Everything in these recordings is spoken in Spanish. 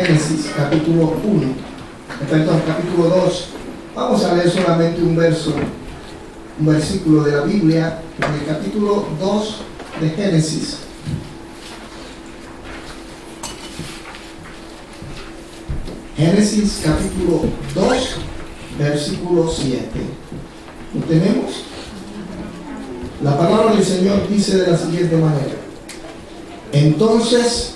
Génesis capítulo 1, perdón, capítulo 2. Vamos a leer solamente un versículo de la Biblia, en el capítulo 2 de Génesis. Génesis capítulo 2, versículo 7. ¿Lo tenemos? La palabra del Señor dice de la siguiente manera: Entonces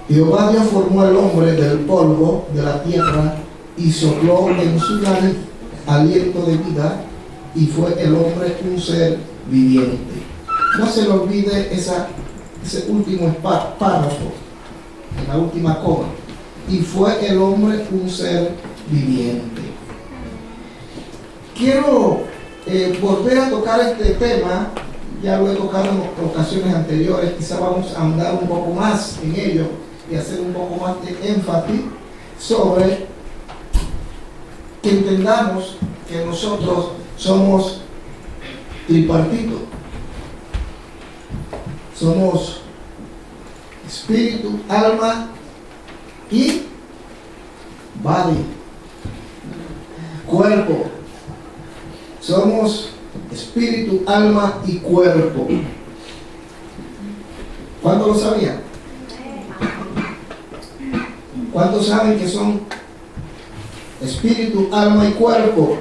Jehová Dios formó al hombre del polvo de la tierra y sopló en su nariz aliento de vida, y fue el hombre un ser viviente. No se le olvide ese último párrafo, en la última coma. Y fue el hombre un ser viviente. Quiero volver a tocar este tema. Ya lo he tocado en ocasiones anteriores. Quizá vamos a ahondar un poco más en ello y hacer un poco más de énfasis sobre que entendamos que nosotros somos tripartito. Somos espíritu, alma y body, cuerpo. Somos espíritu, alma y cuerpo. ¿Cuántos lo sabían? ¿Cuántos saben que son espíritu, alma y cuerpo?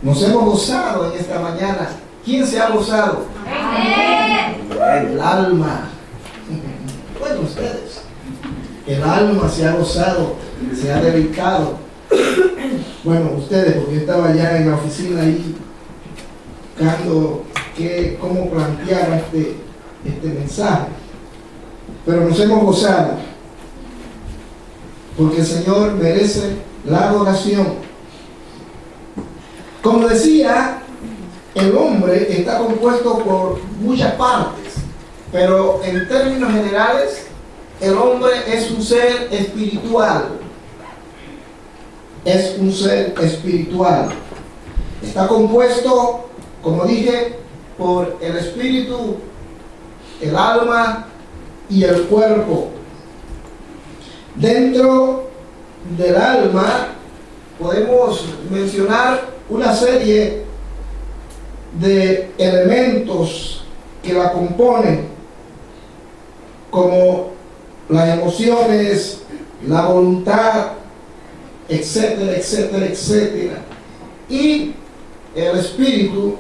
Nos hemos gozado en esta mañana. ¿Quién se ha gozado? El alma. Bueno, ustedes. El alma se ha gozado, se ha dedicado. Bueno, ustedes, porque yo estaba ya en la oficina ahí buscando cómo plantear este mensaje. Pero nos hemos gozado porque el Señor merece la adoración. Como decía, el hombre está compuesto por muchas partes, pero en términos generales, el hombre es un ser espiritual. Es un ser espiritual. Está compuesto, como dije, por el espíritu, el alma y el cuerpo. Dentro del alma podemos mencionar una serie de elementos que la componen, como las emociones, la voluntad, etcétera, etcétera, etcétera. Y el espíritu,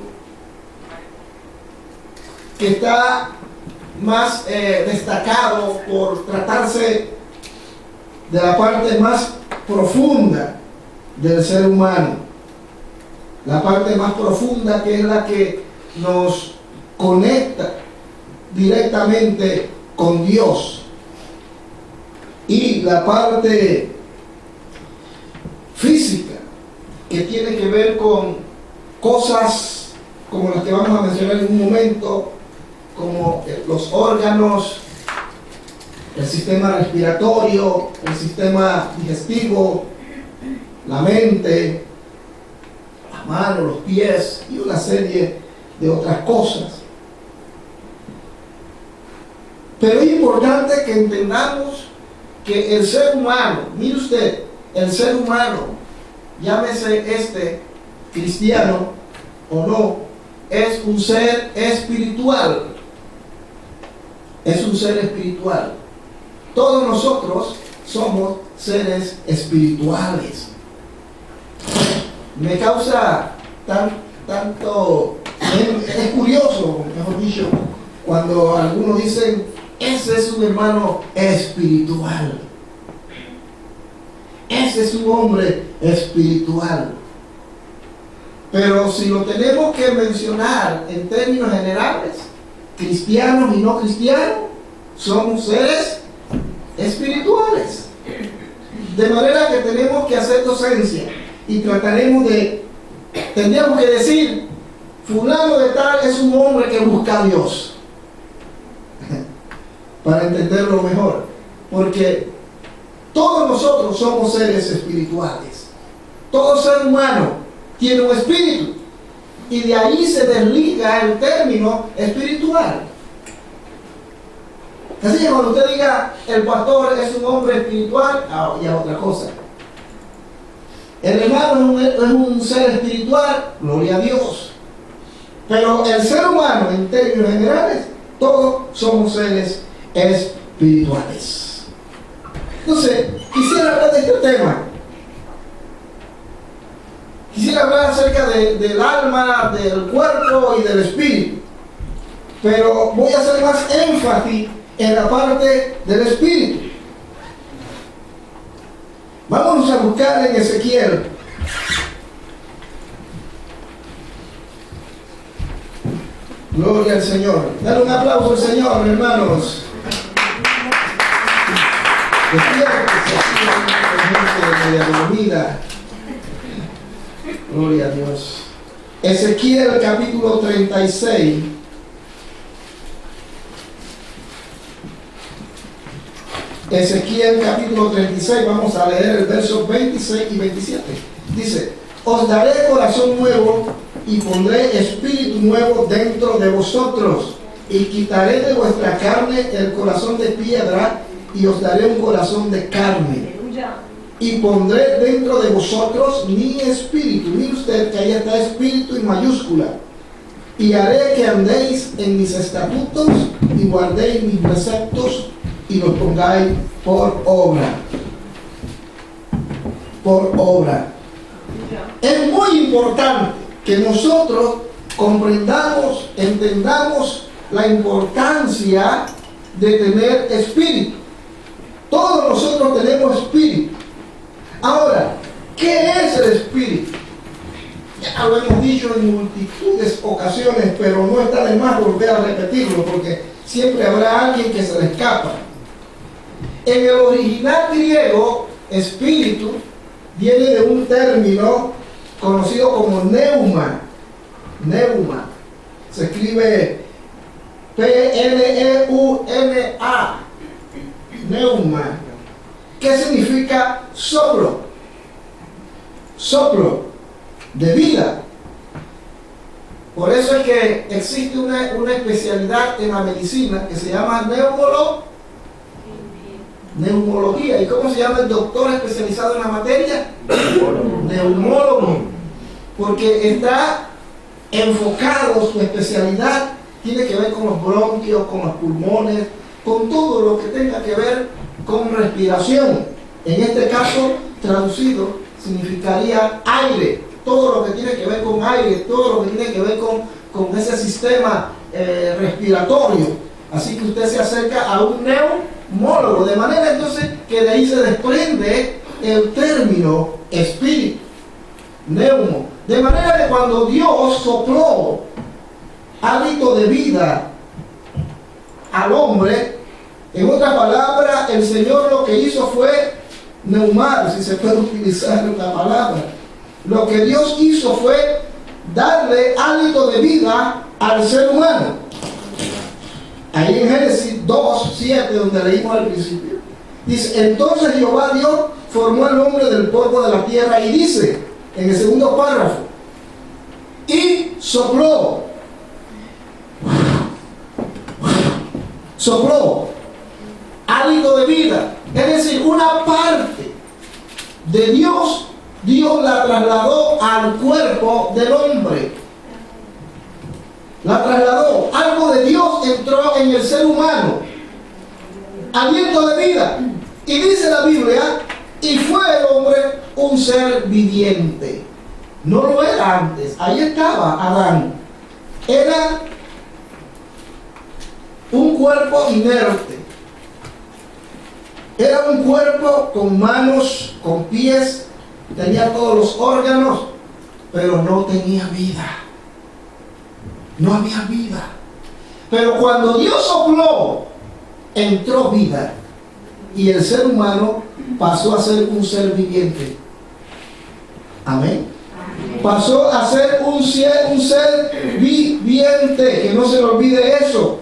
que está más destacado por tratarse de la parte más profunda del ser humano, la parte más profunda, que es la que nos conecta directamente con Dios, y la parte física, que tiene que ver con cosas como las que vamos a mencionar en un momento, como los órganos, el sistema respiratorio, el sistema digestivo, la mente, las manos, los pies y una serie de otras cosas. Pero es importante que entendamos que el ser humano, mire usted, el ser humano, llámese cristiano o no, es un ser espiritual. Es un ser espiritual. Todos nosotros somos seres espirituales. Me causa tanto, es curioso, mejor dicho, cuando algunos dicen: ese es un hermano espiritual, ese es un hombre espiritual. Pero si lo tenemos que mencionar en términos generales, cristianos y no cristianos, somos seres espirituales. De manera que tenemos que hacer docencia y tendríamos que decir: fulano de tal es un hombre que busca a Dios, para entenderlo mejor, porque todos nosotros somos seres espirituales. Todo ser humano tiene un espíritu, y de ahí se desliga el término espiritual. Así que cuando usted diga el pastor es un hombre espiritual, ya otra cosa. El hermano es un ser espiritual, gloria a Dios. Pero el ser humano, en términos generales, todos somos seres espirituales. Entonces, quisiera hablar de este tema. Quisiera hablar acerca del alma, del cuerpo y del espíritu. Pero voy a hacer más énfasis en la parte del espíritu. Vámonos a buscar en Ezequiel. Gloria al Señor. Dale un aplauso al Señor, hermanos. Gloria a Dios. Ezequiel capítulo 36. Ezequiel capítulo 36, vamos a leer el verso 26 y 27. Dice: os daré corazón nuevo y pondré espíritu nuevo dentro de vosotros, y quitaré de vuestra carne el corazón de piedra y os daré un corazón de carne. Y pondré dentro de vosotros mi espíritu. Mire usted que ahí está espíritu en mayúscula. Y haré que andéis en mis estatutos y guardéis mis preceptos y los pongáis por obra. Por obra. Es muy importante que nosotros comprendamos, entendamos la importancia de tener espíritu. Todos nosotros tenemos espíritu. Ahora, ¿qué es el espíritu? Ya lo hemos dicho en multitudes de ocasiones, pero no está de más volver a repetirlo, porque siempre habrá alguien que se le escapa. En el original griego, espíritu viene de un término conocido como neuma. Neuma. Se escribe P-N-E-U-M-A. Neuma. ¿Qué significa soplo? Soplo de vida. Por eso es que existe una especialidad en la medicina que se llama neumología. ¿Y cómo se llama el doctor especializado en la materia? Neumólogo. Porque está enfocado, su especialidad tiene que ver con los bronquios, con los pulmones, con todo lo que tenga que ver con respiración. En este caso, traducido, significaría aire. Todo lo que tiene que ver con aire, todo lo que tiene que ver con ese sistema respiratorio. Así que usted se acerca a un neumólogo, de manera entonces que de ahí se desprende el término espíritu, neumo. De manera que cuando Dios sopló hálito de vida al hombre, en otra palabra, el Señor lo que hizo fue neumar, si se puede utilizar la palabra. Lo que Dios hizo fue darle hálito de vida al ser humano. Ahí en Génesis 2:7, donde leímos al principio, dice: entonces Jehová Dios formó al hombre del polvo de la tierra, y dice, en el segundo párrafo, y sopló, hálito de vida. Es decir, una parte de Dios la trasladó al cuerpo del hombre. La trasladó. Algo de Dios entró en el ser humano. Aliento de vida. Y dice la Biblia, y fue el hombre un ser viviente. No lo era antes. Ahí estaba Adán. Era un cuerpo inerte. Era un cuerpo con manos, con pies, tenía todos los órganos, pero no tenía vida. No había vida. Pero cuando Dios sopló, entró vida. Y el ser humano pasó a ser un ser viviente. Amén. Pasó a ser un ser viviente. Que no se le olvide eso.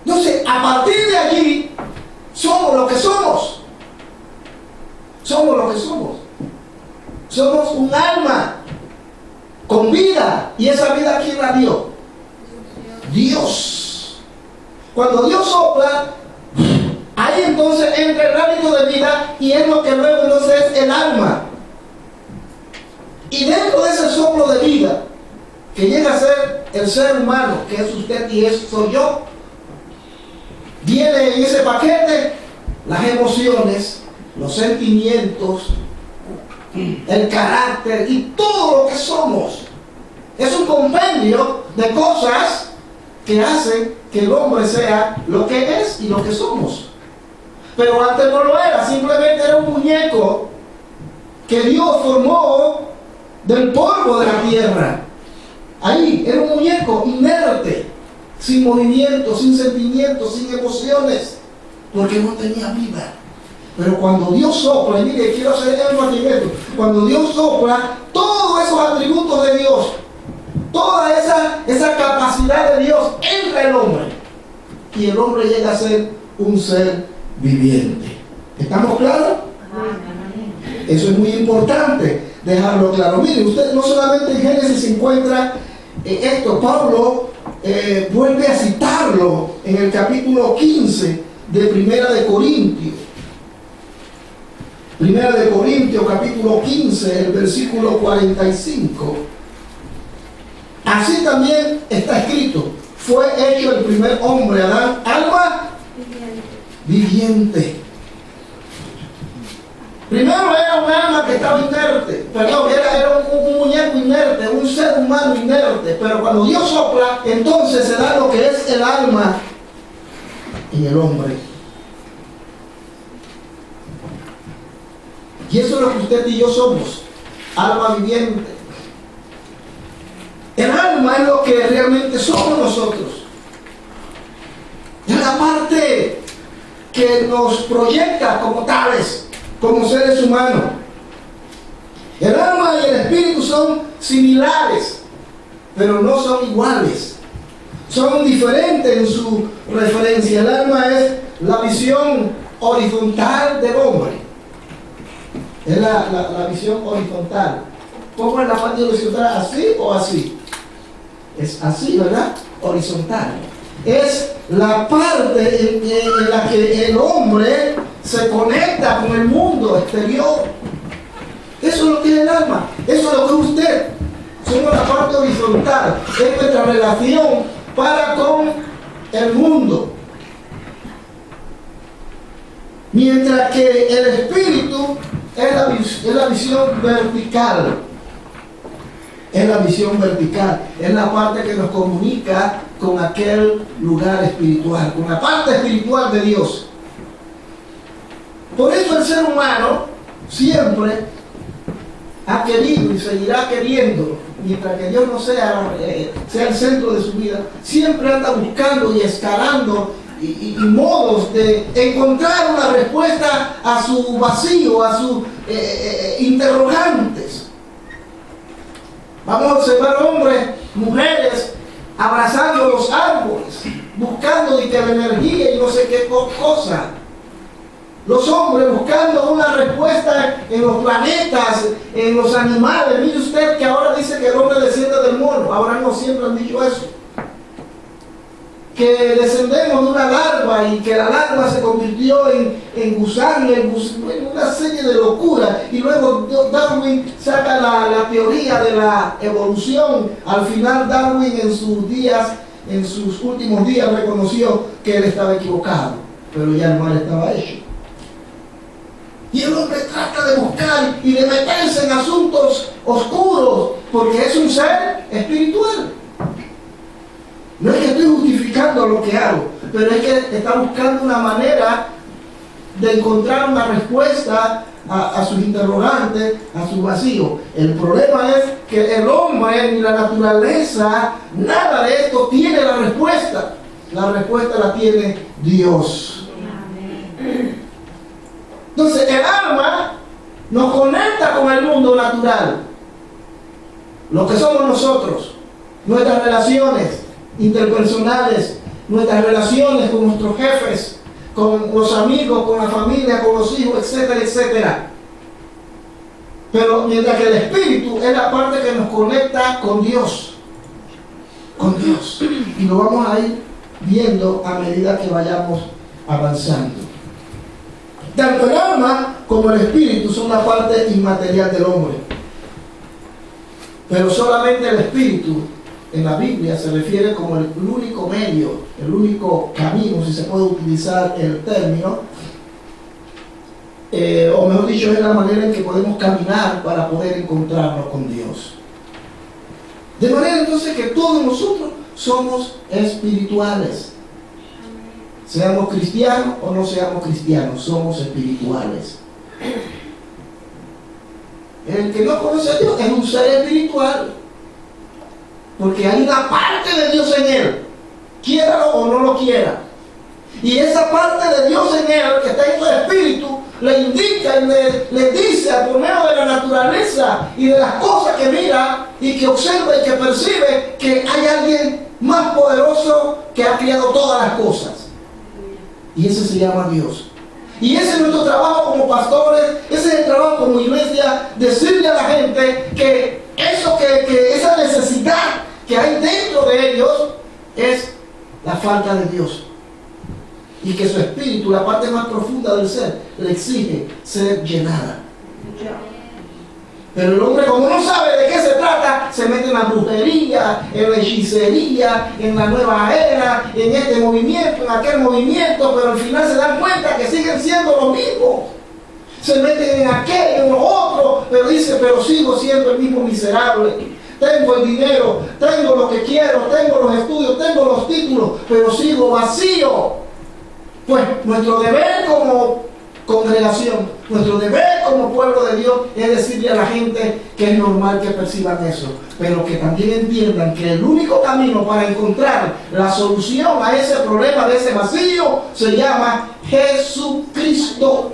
Entonces, a partir de allí, somos lo que somos. Somos lo que somos. Somos un alma con vida. ¿Y esa vida quién la dio? Dios. Cuando Dios sopla, ahí entonces entra el hálito de vida y es lo que luego entonces es el alma. Y dentro de ese soplo de vida, que llega a ser el ser humano, que es usted y soy yo, viene en ese paquete las emociones, los sentimientos, el carácter y todo lo que somos. Es un compendio de cosas que hacen que el hombre sea lo que es y lo que somos. Pero antes no lo era, simplemente era un muñeco que Dios formó del polvo de la tierra. Ahí era un muñeco inerte, sin movimiento, sin sentimientos, sin emociones, porque no tenía vida. Pero cuando Dios sopla, y mire, quiero hacer énfasis en esto, cuando Dios sopla, todos esos atributos de Dios, toda esa capacidad de Dios entra en el hombre, y el hombre llega a ser un ser viviente. ¿Estamos claros? Eso es muy importante dejarlo claro. Mire, usted no solamente en Génesis se encuentra esto, Pablo vuelve a citarlo en el capítulo 15 de Primera de Corintios. Primera de Corintios, capítulo 15, el versículo 45. Así también está escrito: fue hecho el primer hombre, Adán, alma viviente. Primero era un alma que estaba inerte, era un muñeco inerte, un ser humano inerte, pero cuando Dios sopla, entonces se da lo que es el alma en el hombre. Y eso es lo que usted y yo somos, alma viviente. El alma es lo que realmente somos nosotros. Es la parte que nos proyecta como tales, como seres humanos. El alma y el espíritu son similares, pero no son iguales. Son diferentes en su referencia. El alma es la visión horizontal del hombre. Es la visión horizontal. ¿Cómo es la parte horizontal? ¿Así o así? Es así, ¿verdad? Horizontal. Es la parte en la que el hombre se conecta con el mundo exterior. Eso es lo que es el alma. Eso es lo que es usted. Somos la parte horizontal. Es nuestra relación para con el mundo. Mientras que el espíritu es la visión vertical. Es la visión vertical. Es la parte que nos comunica con aquel lugar espiritual, con la parte espiritual de Dios. Por eso el ser humano siempre ha querido y seguirá queriendo, mientras que Dios no sea el centro de su vida, siempre anda buscando y escalando y modos de encontrar una respuesta a su vacío, a sus interrogantes. Vamos a observar hombres, mujeres, abrazando los árboles, buscando de que la energía y no sé qué cosa. Los hombres buscando una respuesta en los planetas, en los animales. Mire usted que ahora dice que el hombre desciende del mono. Ahora no siempre han dicho eso. Que descendemos de una larva y que la larva se convirtió en gusano, en una serie de locuras. Y luego Darwin saca la teoría de la evolución. Al final Darwin en sus últimos días reconoció que él estaba equivocado, pero ya el mal estaba hecho. Y el hombre trata de buscar y de meterse en asuntos oscuros, porque es un ser espiritual. No es que estoy justificando lo que hago, pero es que está buscando una manera de encontrar una respuesta a sus interrogantes, a su vacío. El problema es que el hombre ni la naturaleza, nada de esto tiene la respuesta. La respuesta la tiene Dios. Entonces el alma nos conecta con el mundo natural, lo que somos nosotros, nuestras relaciones interpersonales, nuestras relaciones con nuestros jefes, con los amigos, con la familia, con los hijos, etcétera, etcétera. Pero mientras que el espíritu es la parte que nos conecta con Dios. Con Dios. Y lo vamos a ir viendo a medida que vayamos avanzando. Tanto el alma como el espíritu son la parte inmaterial del hombre. Pero solamente el espíritu en la Biblia se refiere como el único medio, el único camino, si se puede utilizar el término, o mejor dicho, es la manera en que podemos caminar para poder encontrarnos con Dios. De manera entonces que todos nosotros somos espirituales. Seamos cristianos o no seamos cristianos, somos espirituales. El que no conoce a Dios es un ser espiritual, porque hay una parte de Dios en él, quiéralo o no lo quiera. Y esa parte de Dios en él, que está en su espíritu, le indica y le dice por medio de la naturaleza y de las cosas que mira y que observa y que percibe, que hay alguien más poderoso que ha creado todas las cosas. Y ese se llama Dios. Y ese es nuestro trabajo como pastores, ese es el trabajo como iglesia, decirle a la gente que eso que esa necesidad que hay dentro de ellos es la falta de Dios. Y que su espíritu, la parte más profunda del ser, le exige ser llenada. Pero el hombre, como no sabe de qué se trata, se mete en la brujería, en la hechicería, en la nueva era, en este movimiento, en aquel movimiento, pero al final se dan cuenta que siguen siendo lo mismo. Se meten en aquello, en lo otro, pero dice, pero sigo siendo el mismo miserable. Tengo el dinero, tengo lo que quiero, tengo los estudios, tengo los títulos, pero sigo vacío. Pues nuestro deber como congregación, nuestro deber como pueblo de Dios es decirle a la gente que es normal que perciban eso, pero que también entiendan que el único camino para encontrar la solución a ese problema de ese vacío se llama Jesucristo.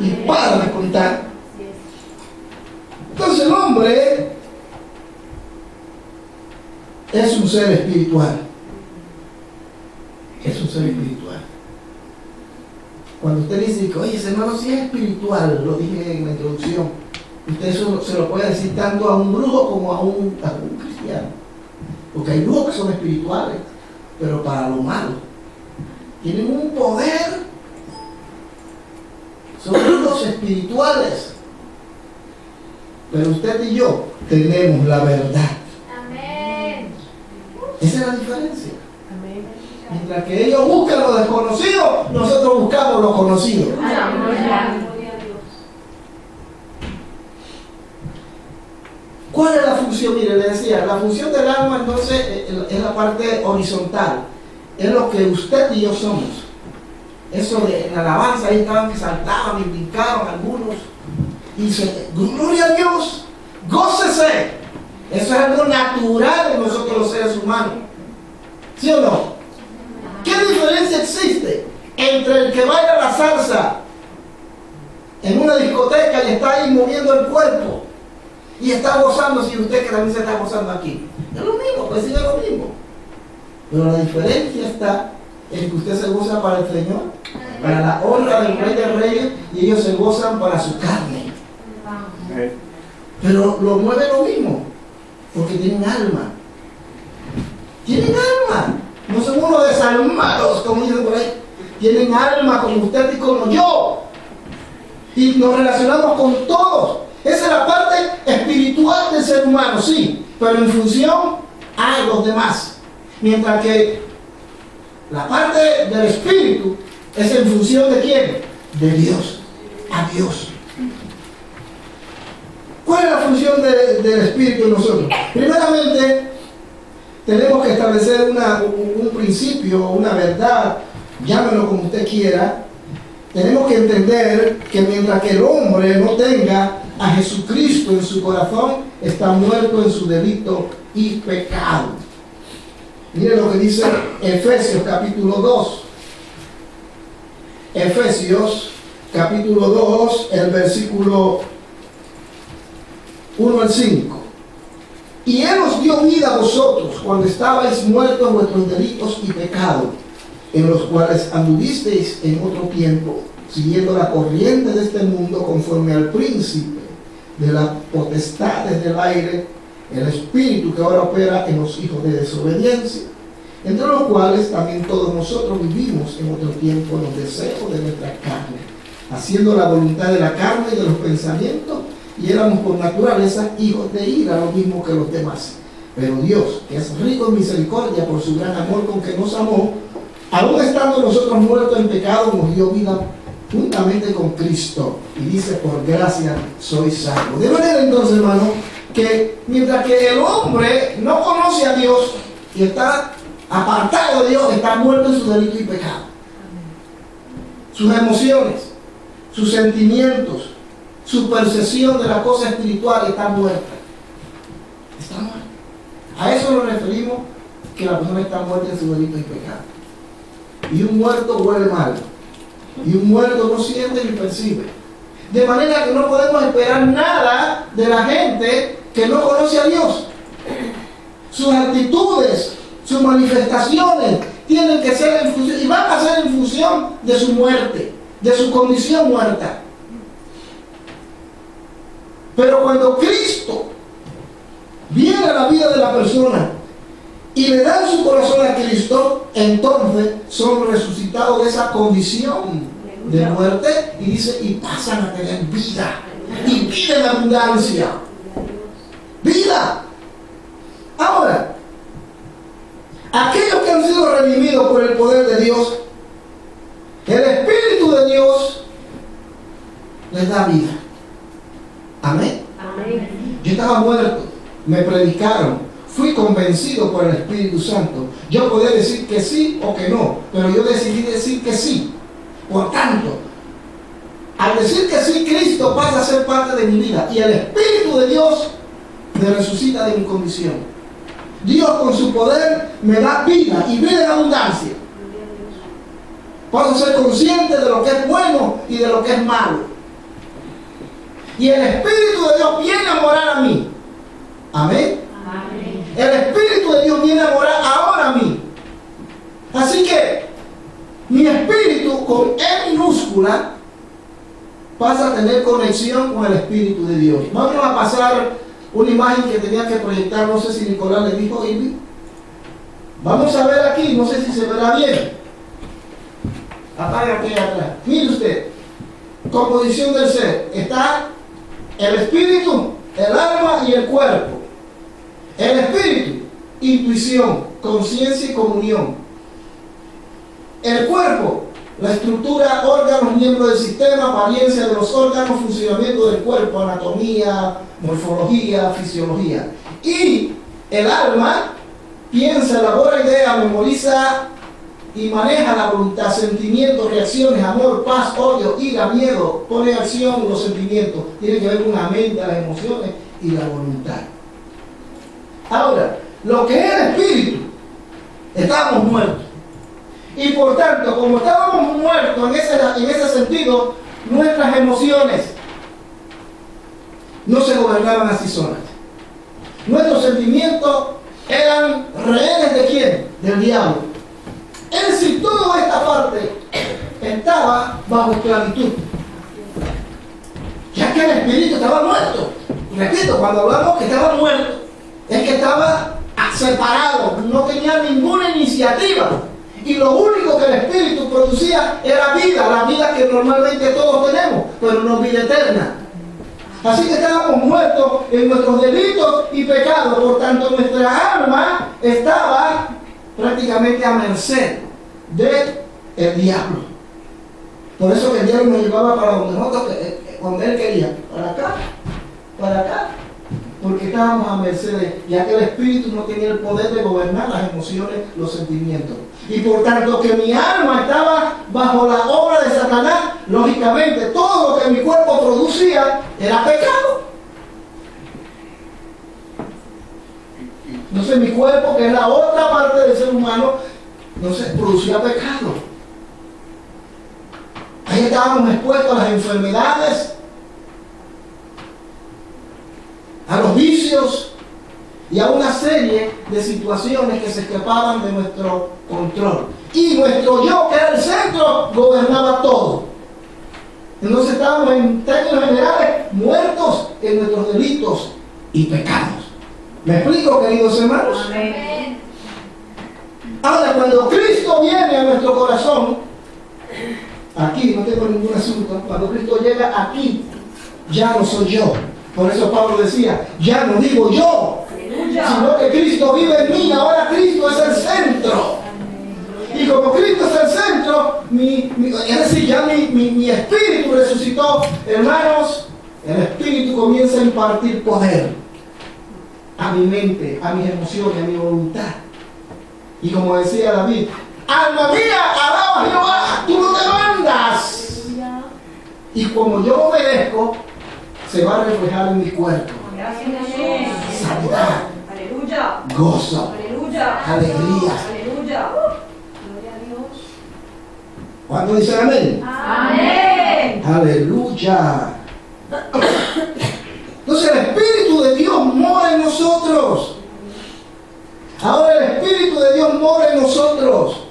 Y para de contar. Entonces el hombre es un ser espiritual. Es un ser espiritual. Cuando usted dice que, oye, ese hermano sí es espiritual, lo dije en la introducción, usted eso se lo puede decir tanto a un brujo como a un cristiano. Porque hay brujos que son espirituales, pero para lo malo. Tienen un poder. Son brujos espirituales. Pero usted y yo tenemos la verdad. Amén. Esa es la diferencia. Mientras que ellos buscan lo desconocido, nosotros buscamos lo conocido. ¿Cuál es la función? Mire, le decía, la función del alma entonces es la parte horizontal. Es lo que usted y yo somos. Eso de la alabanza, ahí estaban que saltaban y brincaban algunos. Y dice, gloria a Dios, gócese. Eso es algo natural en nosotros los seres humanos. ¿Sí o no? ¿Qué diferencia existe entre el que baila la salsa en una discoteca y está ahí moviendo el cuerpo y está gozando, si usted que también se está gozando aquí? Es lo mismo, pues sí es lo mismo. Pero la diferencia está en que usted se goza para el Señor, para la honra del Rey de Reyes, y ellos se gozan para su carne. Pero lo mueve lo mismo, porque tienen alma. Tienen alma. No son unos desalmados, como dicen por ahí. Tienen alma como usted y como yo. Y nos relacionamos con todos. Esa es la parte espiritual del ser humano, sí. Pero en función a los demás. Mientras que la parte del espíritu es en función de ¿quién? De Dios. A Dios. ¿Cuál es la función del espíritu en nosotros? Primeramente, tenemos que establecer un principio, una verdad, llámelo como usted quiera. Tenemos que entender que mientras que el hombre no tenga a Jesucristo en su corazón, está muerto en su delito y pecado. Mire lo que dice Efesios capítulo 2. Efesios capítulo 2, el versículo 1 al 5. Y Él os dio vida a vosotros cuando estabais muertos en vuestros delitos y pecados, en los cuales anduvisteis en otro tiempo, siguiendo la corriente de este mundo conforme al príncipe de las potestades del aire, el espíritu que ahora opera en los hijos de desobediencia, entre los cuales también todos nosotros vivimos en otro tiempo en los deseos de nuestra carne, haciendo la voluntad de la carne y de los pensamientos, y éramos por naturaleza hijos de ira, lo mismo que los demás. Pero Dios, que es rico en misericordia por su gran amor con que nos amó, aún estando nosotros muertos en pecado, nos dio vida juntamente con Cristo, y dice, por gracia sois salvos. De manera entonces, hermano, que mientras que el hombre no conoce a Dios y está apartado de Dios, está muerto en su delito y pecado. Sus emociones, sus sentimientos, su percepción de la cosa espiritual está muerta. Está muerta. A eso nos referimos, que la persona está muerta en su delito y pecado. Y un muerto huele mal. Y un muerto no siente ni percibe. De manera que no podemos esperar nada de la gente que no conoce a Dios. Sus actitudes, sus manifestaciones tienen que ser en función, y van a ser en función de su muerte, de su condición muerta. Pero cuando Cristo viene a la vida de la persona y le dan su corazón a Cristo, entonces son resucitados de esa condición de muerte y dice, y pasan a tener vida, y vida en abundancia. Vida. Ahora, aquellos que han sido redimidos por el poder de Dios, el Espíritu de Dios les da vida. Amén. Amén. Yo estaba muerto, me predicaron, fui convencido por el Espíritu Santo. Yo podía decir que sí o que no, pero yo decidí decir que sí. Por tanto, al decir que sí, Cristo pasa a ser parte de mi vida y el Espíritu de Dios me resucita de mi condición. Dios con su poder me da vida y vida en abundancia. Puedo ser consciente de lo que es bueno y de lo que es malo. Y el Espíritu de Dios viene a morar a mí. Amén. Amén. El Espíritu de Dios viene a morar ahora a mí. Así que mi espíritu con E minúscula pasa a tener conexión con el Espíritu de Dios. Vamos a pasar una imagen que tenía que proyectar, no sé si Nicolás le dijo, Irving. Vamos a ver aquí, no sé si se verá bien. Apaga aquí atrás. Mire usted, composición del ser. Está el espíritu, el alma y el cuerpo. El espíritu, intuición, conciencia y comunión. El cuerpo, la estructura, órganos, miembros del sistema, apariencia de los órganos, funcionamiento del cuerpo, anatomía, morfología, fisiología. Y el alma piensa, elabora ideas, memoriza y maneja la voluntad, sentimientos, reacciones, amor, paz, odio, ira, miedo, pone en acción los sentimientos. Tiene que ver con la mente, las emociones y la voluntad. Ahora, lo que es el espíritu, estábamos muertos. Y por tanto, como estábamos muertos en ese sentido, nuestras emociones no se gobernaban así solas. Nuestros sentimientos eran rehenes ¿de quién? Del diablo. Es decir, toda esta parte estaba bajo esclavitud. Ya que el espíritu estaba muerto. Repito, cuando hablamos que estaba muerto, es que estaba separado, no tenía ninguna iniciativa. Y lo único que el Espíritu producía era vida, la vida que normalmente todos tenemos, pero no vida eterna. Así que estábamos muertos en nuestros delitos y pecados, por tanto nuestra alma estaba prácticamente a merced del diablo. Por eso que el diablo nos llevaba para donde nosotros, donde él quería, para acá. Porque estábamos a merced, ya que el espíritu no tenía el poder de gobernar las emociones, los sentimientos. Y por tanto que mi alma estaba bajo la obra de Satanás, lógicamente todo lo que mi cuerpo producía era pecado. Entonces mi cuerpo, que es la otra parte del ser humano, entonces producía pecado. Ahí estábamos expuestos a las enfermedades, a los vicios y a una serie de situaciones que se escapaban de nuestro control. Y nuestro yo, que era el centro, gobernaba todo. Entonces estábamos en términos generales muertos en nuestros delitos y pecados. ¿Me explico, queridos hermanos? Amén. Ahora, cuando Cristo viene a nuestro corazón, aquí no tengo ningún asunto, cuando Cristo llega aquí, ya no soy yo. Por eso Pablo decía, ya no digo yo, sino que Cristo vive en mí. Ahora Cristo es el centro. Y como Cristo es el centro, es decir, ya mi espíritu resucitó. Hermanos, el espíritu comienza a impartir poder a mi mente, a mis emociones, a mi voluntad. Y como decía David, alma mía, alaba a Jehová, tú no te mandas. Y como yo obedezco, se va a reflejar en mi cuerpo. Sanidad, Aleluya. gozo, Aleluya. alegría. Aleluya. Gloria a Dios. ¿Cuándo dicen amén? Amén. Aleluya. Entonces el Espíritu de Dios mora en nosotros. Ahora el Espíritu de Dios mora en nosotros.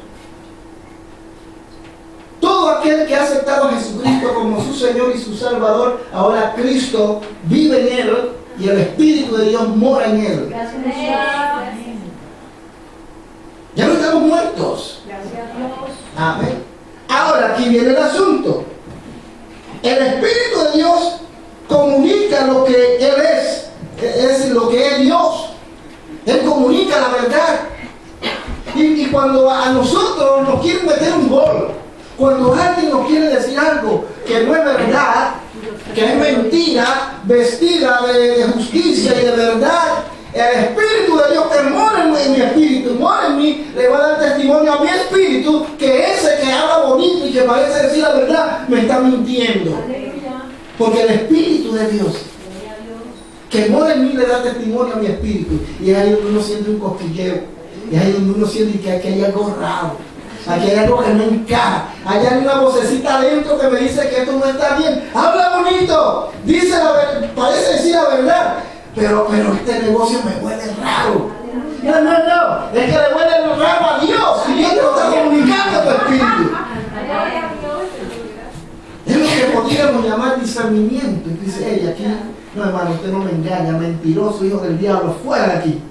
Todo aquel que ha aceptado a Jesucristo como su Señor y su Salvador, ahora Cristo vive en él y el Espíritu de Dios mora en él. Gracias a Dios. Ya no estamos muertos. Gracias a Dios. Amén. Ahora aquí viene el asunto. El Espíritu de Dios comunica lo que Él es lo que es Dios. Él comunica la verdad. Y cuando a nosotros nos quieren meter un gol, cuando alguien nos quiere decir algo que no es verdad, que es mentira, vestida de justicia y de verdad, el Espíritu de Dios que mora en mi espíritu, mora en mí, le va a dar testimonio a mi espíritu que ese que habla bonito y que parece decir la verdad, me está mintiendo. Porque el Espíritu de Dios que mora en mí le da testimonio a mi espíritu. Y es ahí donde uno siente un cosquilleo. Y es ahí donde uno siente que aquí hay algo raro. Aquí hay algo que no encaja. Allá hay una vocecita adentro que me dice que esto no está bien. Habla bonito. Dice la verdad. Parece decir la verdad. Pero este negocio me huele raro. No. Es que le huele raro a Dios. Y Dios te lo está comunicando a tu espíritu. Es lo que podríamos llamar discernimiento. Y dice, hey, aquí, no hermano, usted no me engaña, mentiroso, hijo del diablo, fuera de aquí.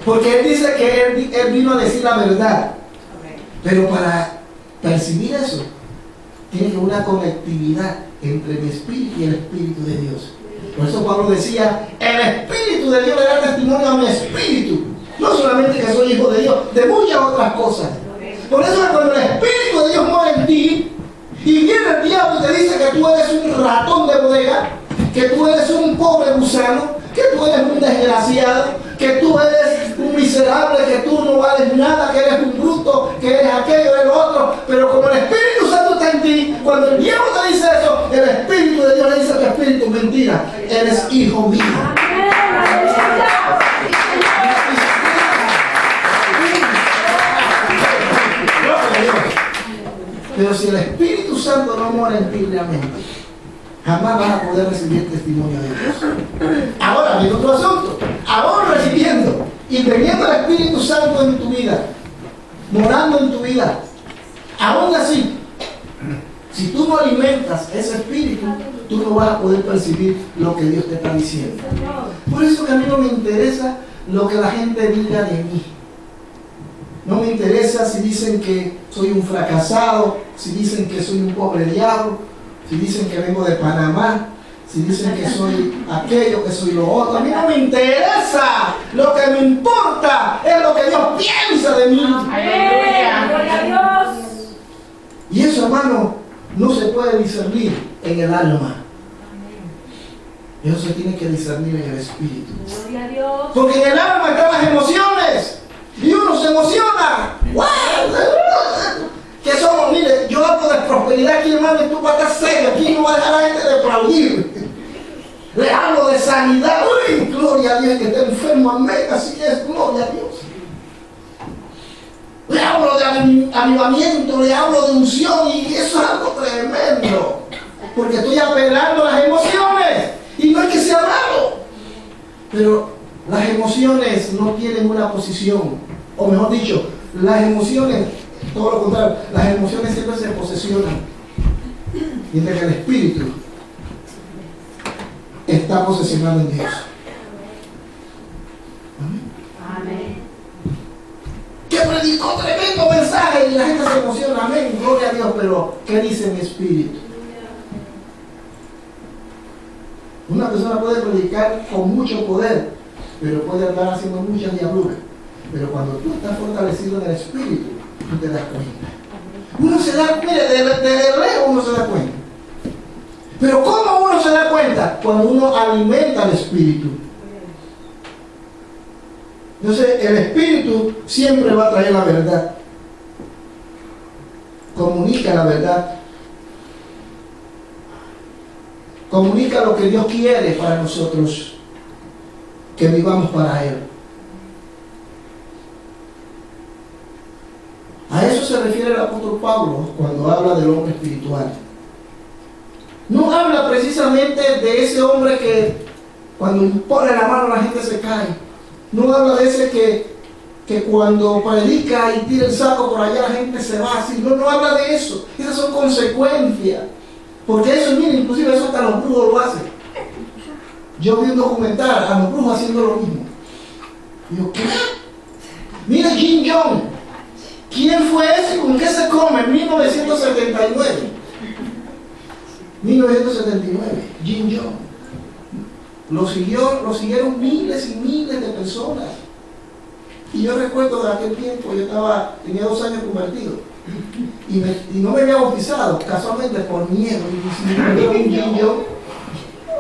Porque él dice que él vino a decir la verdad. Pero para percibir eso, tiene que haber una conectividad entre mi espíritu y el Espíritu de Dios. Por eso Pablo decía, el Espíritu de Dios le da testimonio a mi espíritu. No solamente que soy hijo de Dios, de muchas otras cosas. Por eso cuando el Espíritu de Dios mora en ti, y viene el diablo y te dice que tú eres un ratón de bodega, que tú eres un pobre gusano, que tú eres un desgraciado, que tú eres un miserable, que tú no vales nada, que eres un bruto, que eres aquello, eres lo otro. Pero como el Espíritu Santo está en ti, cuando el diablo te dice eso, el Espíritu de Dios le dice a tu espíritu, mentira, eres hijo mío. Pero si el Espíritu Santo no mora en ti realmente, jamás vas a poder recibir testimonio de Dios. Ahora viene otro asunto. Aún recibiendo y teniendo el Espíritu Santo en tu vida, morando en tu vida, aún así, si tú no alimentas ese espíritu, tú no vas a poder percibir lo que Dios te está diciendo. Por eso que a mí no me interesa lo que la gente diga de mí. No me interesa si dicen que soy un fracasado, si dicen que soy un pobre diablo, si dicen que vengo de Panamá, si dicen que soy aquello, que soy lo otro. A mí no me interesa. Lo que me importa es lo que Dios piensa de mí. Gloria a Dios. Y eso, hermano, no se puede discernir en el alma. Eso se tiene que discernir en el espíritu. Gloria a Dios. Porque en el alma están las emociones. Y uno se emociona. ¡Wow! Que somos, mire, yo hablo de prosperidad aquí, hermano, y tú vas a estar serio. Aquí no va a dejar a la gente de aplaudir. Le hablo de sanidad. ¡Uy! Gloria a Dios, que está enfermo. Amén. Así es, gloria a Dios. Le hablo de avivamiento, le hablo de unción, y eso es algo tremendo. Porque estoy apelando a las emociones. Y no es que sea malo. Pero las emociones no tienen una posición. O mejor dicho, las emociones Todo lo contrario, las emociones siempre se posesionan, mientras que el espíritu está posesionado en Dios. Amén. Que predicó tremendo mensaje y la gente se emociona, amén, gloria a Dios, pero ¿qué dice mi espíritu? Una persona puede predicar con mucho poder, pero puede andar haciendo muchas diabluras. Pero cuando tú estás fortalecido en el espíritu, tú te das cuenta. Uno se da, mire, de lejos uno se da cuenta. Pero ¿cómo uno se da cuenta? Cuando uno alimenta el espíritu. Entonces el espíritu siempre va a traer la verdad. Comunica la verdad. Comunica lo que Dios quiere para nosotros, que vivamos para Él. A eso se refiere el apóstol Pablo cuando habla del hombre espiritual. No habla precisamente de ese hombre que cuando impone la mano la gente se cae. No habla de ese que cuando predica y tira el saco por allá la gente se va así. No habla de eso. Esas son consecuencias. Porque eso, mire, inclusive eso hasta los brujos lo hacen. Yo vi un documental a los brujos haciendo lo mismo. Y yo, ¿qué? Mira Jim Jones. ¿Quién fue ese? ¿Con qué se come? En 1979. 1979, Jim Jones. Lo siguieron miles y miles de personas. Y yo recuerdo de aquel tiempo, tenía 2 años convertido. Y no me había bautizado, casualmente por miedo. Y si me dio un Jim Jones,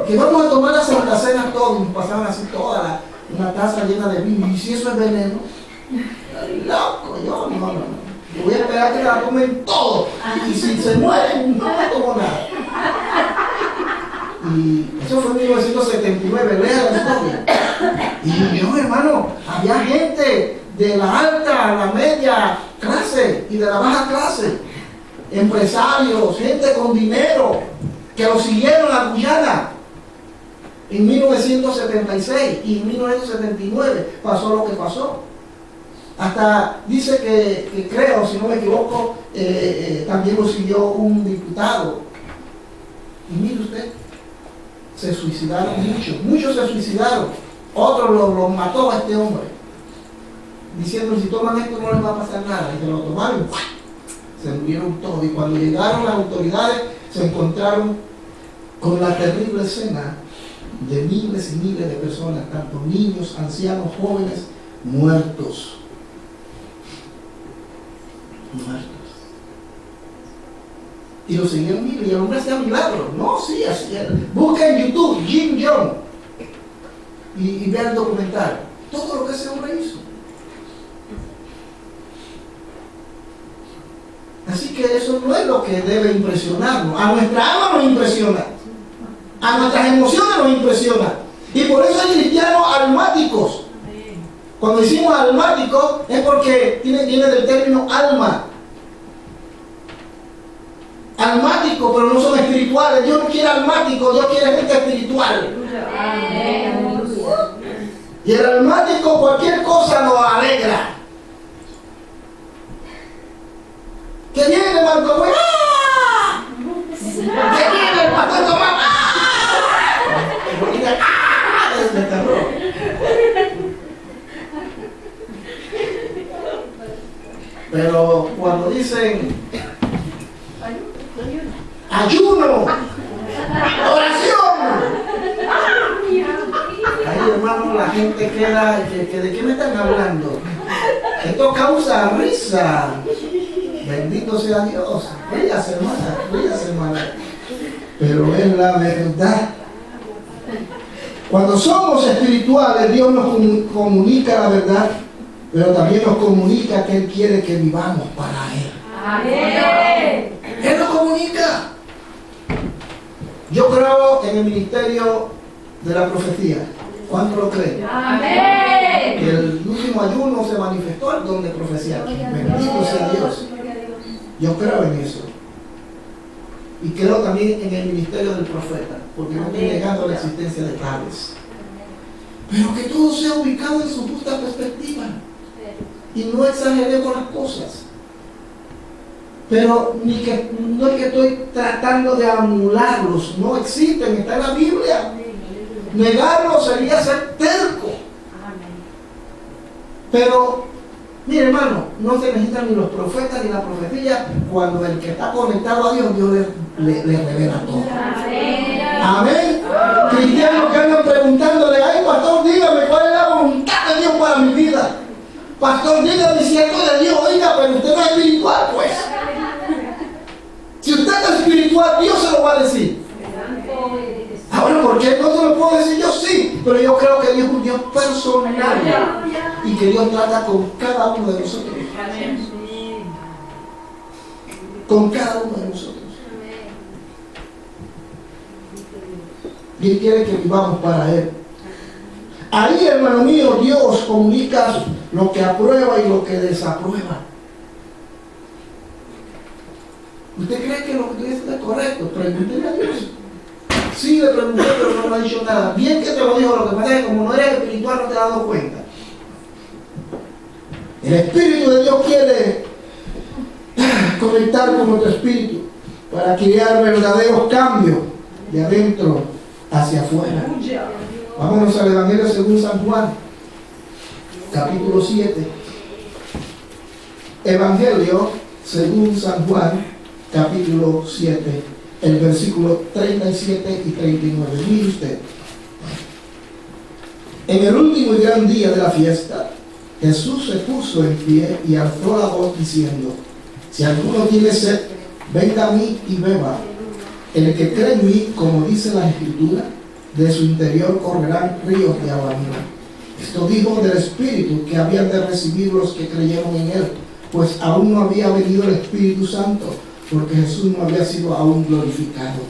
que vamos a tomar la Santa Cena todos, y nos pasaban así toda una taza llena de vino. Y si eso es veneno, loco, yo no. Yo voy a esperar que la tomen todo. Y si se mueren, no me tomo nada. Y eso fue en 1979, lea la historia. Y yo, hermano, había gente de la alta, la media clase y de la baja clase, empresarios, gente con dinero, que lo siguieron a Guyana. En 1976 y en 1979 pasó lo que pasó. Hasta dice que creo, si no me equivoco, también lo siguió un diputado. Y mire usted, se suicidaron muchos se suicidaron. Otros lo mató a este hombre, diciendo, si toman esto no les va a pasar nada. Y se lo tomaron, se murieron todos. Y cuando llegaron las autoridades, se encontraron con la terrible escena de miles y miles de personas, tanto niños, ancianos, jóvenes, muertos. Y lo siguieron, y el hombre hacía milagros. No, sí, así era. Busca en YouTube Jim Jones y vea el documental. Todo lo que ese hombre hizo. Así que eso no es lo que debe impresionarnos. A nuestra alma nos impresiona. A nuestras emociones nos impresiona. Y por eso hay cristianos almáticos. Cuando decimos almático es porque viene del término alma. Almático, pero no son espirituales. Dios no quiere almático, Dios quiere gente espiritual. Y el almático cualquier cosa lo alegra. Que viene el pastor Tomás. ¡Ah! Que viene el pastor Tomás. ¡Ah! Desde terror. Pero cuando dicen ayuno, oración, ahí hermano la gente queda, ¿de qué me están hablando? Esto causa risa. Bendito sea Dios. Ríase hermana. Pero es la verdad. Cuando somos espirituales, Dios nos comunica la verdad, pero también nos comunica que Él quiere que vivamos para Él. Amén. Él nos comunica. Yo creo en el ministerio de la profecía. ¿Cuánto lo creen? Amén. Que el último ayuno se manifestó el don de profecía. Bendito sea Dios. Yo creo en eso. Y creo también en el ministerio del profeta, porque no estoy negando la existencia de tales. Pero que todo sea ubicado en su justa perspectiva. Y no exageremos las cosas. Pero no es que estoy tratando de anularlos, no existen, está en la Biblia. Negarlos sería ser terco. Pero, mire hermano, no se necesitan ni los profetas ni la profecía cuando el que está conectado a Dios, Dios le revela todo. Amén. Cristianos que andan preguntándole, ay pastor, dígame cuál es la voluntad de Dios para mi vida. Pastor, dígame si esto es de Dios, oiga, pero usted no es espiritual, pues. Si usted es espiritual, Dios se lo va a decir. Ahora, ¿por qué no se lo puedo decir yo? Sí, pero yo creo que Dios es un Dios personal y que Dios trata con cada uno de nosotros. Con cada uno de nosotros. Y Él quiere que vivamos para Él. Ahí, hermano mío, Dios comunica lo que aprueba y lo que desaprueba. ¿Usted cree que lo que estoy diciendo es correcto? Pregúntele a Dios. Sí, le pregunté, pero no me ha dicho nada. Bien que te lo dijo, lo que pasa es que como no eres espiritual no te has dado cuenta. El Espíritu de Dios quiere conectar con nuestro espíritu para crear verdaderos cambios de adentro hacia afuera. Vámonos al Evangelio según San Juan, capítulo 7. Evangelio según San Juan, capítulo 7, el versículo 37 y 39. Mire usted. En el último y gran día de la fiesta, Jesús se puso en pie y alzó la voz diciendo: si alguno tiene sed, venga a mí y beba. El que cree en mí, como dice la Escritura, de su interior correrán ríos de agua viva. Esto dijo del Espíritu que habían de recibir los que creyeron en Él, pues aún no había venido el Espíritu Santo, porque Jesús no había sido aún glorificado.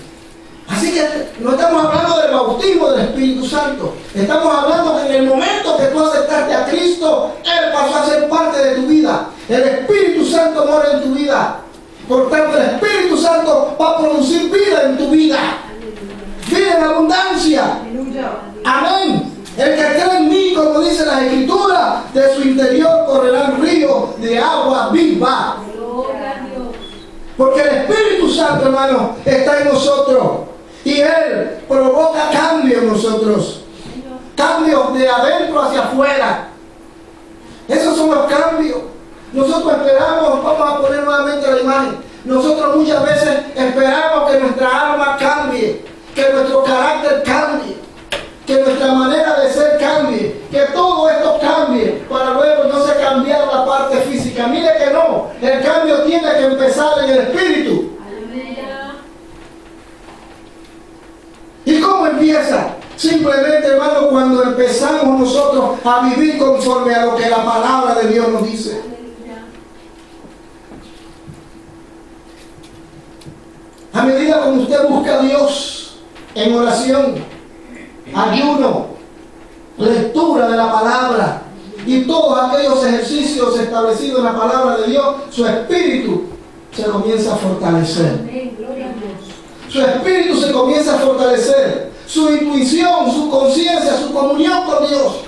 Así que no estamos hablando del bautismo del Espíritu Santo. Estamos hablando que en el momento que tú aceptaste a Cristo, Él pasó a ser parte de tu vida. El Espíritu Santo mora en tu vida. Por tanto, el Espíritu Santo va a producir vida en tu vida. Vida en abundancia. Amén. El que cree en mí, como dice la Escritura, de su interior correrán ríos de agua viva. Porque el Espíritu Santo, hermano, está en nosotros. Y Él provoca cambios en nosotros. Cambios de adentro hacia afuera. Esos son los cambios. Nosotros esperamos, vamos a poner nuevamente la imagen. Nosotros muchas veces esperamos que nuestra alma cambie, que nuestro carácter cambie, que nuestra manera de ser cambie, que todo esto cambie, para luego entonces cambiar la parte física. Mire que no, el cambio tiene que empezar en el espíritu. ¿Y cómo empieza? Simplemente, hermano, cuando empezamos nosotros a vivir conforme a lo que la palabra de Dios nos dice. A medida como usted busca a Dios en oración, ayuno, lectura de la palabra y todos aquellos ejercicios establecidos en la palabra de Dios, su espíritu se comienza a fortalecer. Su espíritu se comienza a fortalecer. Su intuición, su conciencia, su comunión con Dios.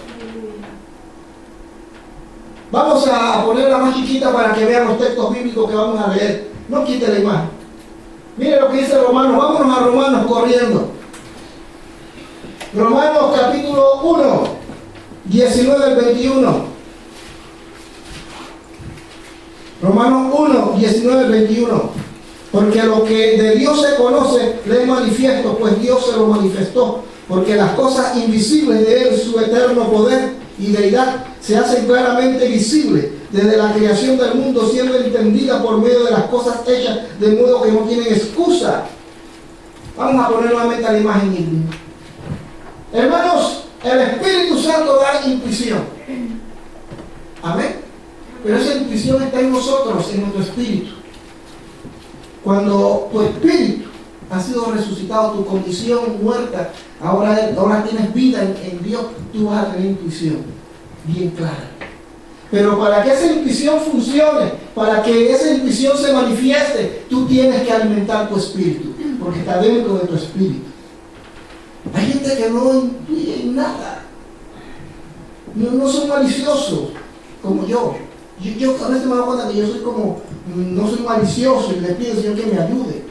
Vamos a ponerla más chiquita para que vean los textos bíblicos que vamos a leer. No quite la imagen. Mire lo que dice Romanos. Vámonos a Romanos corriendo. Romanos capítulo 1, 19 al 21. Romanos 1, 19 al 21. Porque lo que de Dios se conoce le es manifiesto, pues Dios se lo manifestó. Porque las cosas invisibles de Él, su eterno poder y deidad, se hacen claramente visibles desde la creación del mundo, siendo entendidas por medio de las cosas hechas, de modo que no tienen excusa. Vamos a poner nuevamente la imagen. Hermanos, el Espíritu Santo da intuición. Amén. Pero esa intuición está en nosotros, en nuestro espíritu. Cuando tu espíritu ha sido resucitado, tu condición muerta, ahora tienes vida en Dios, tú vas a tener intuición bien clara. Pero para que esa intuición funcione, para que esa intuición se manifieste, tú tienes que alimentar tu espíritu, porque está dentro de tu espíritu. Hay gente que no intuye nada. No son maliciosos como yo. Yo a veces me doy cuenta que yo soy como no soy malicioso y le pido al Señor que me ayude.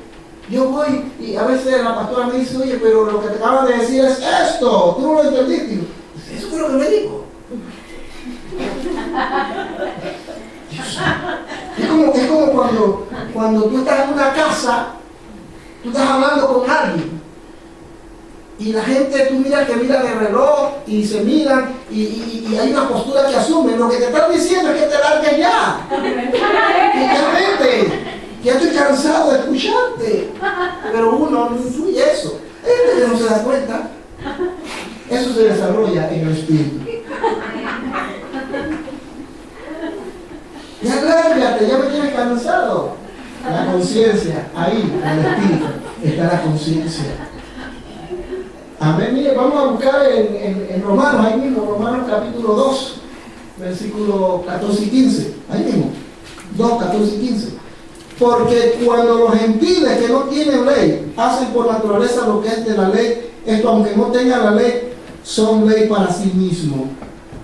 Yo voy y a veces la pastora me dice, oye, pero lo que te acaban de decir es esto, tú no lo entendiste. Digo, eso fue lo que me dijo. Es como cuando tú estás en una casa, tú estás hablando con alguien y la gente, tú miras que miran el reloj y se miran y hay una postura que asumen. Lo que te están diciendo es que te largues ya. Y ya vete, ya estoy cansado de escucharte. Pero uno no influye eso. Hay gente que no se da cuenta. Eso se desarrolla en el espíritu. Ya lárgate, ya me tienes cansado. La conciencia, ahí, en el espíritu, está la conciencia. Amén. Mire, vamos a buscar en Romanos, ahí mismo, Romanos capítulo 2, versículos 14 y 15. Ahí mismo, 2, 14 y 15. Porque cuando los gentiles que no tienen ley hacen por naturaleza lo que es de la ley, esto aunque no tengan la ley, son ley para sí mismos,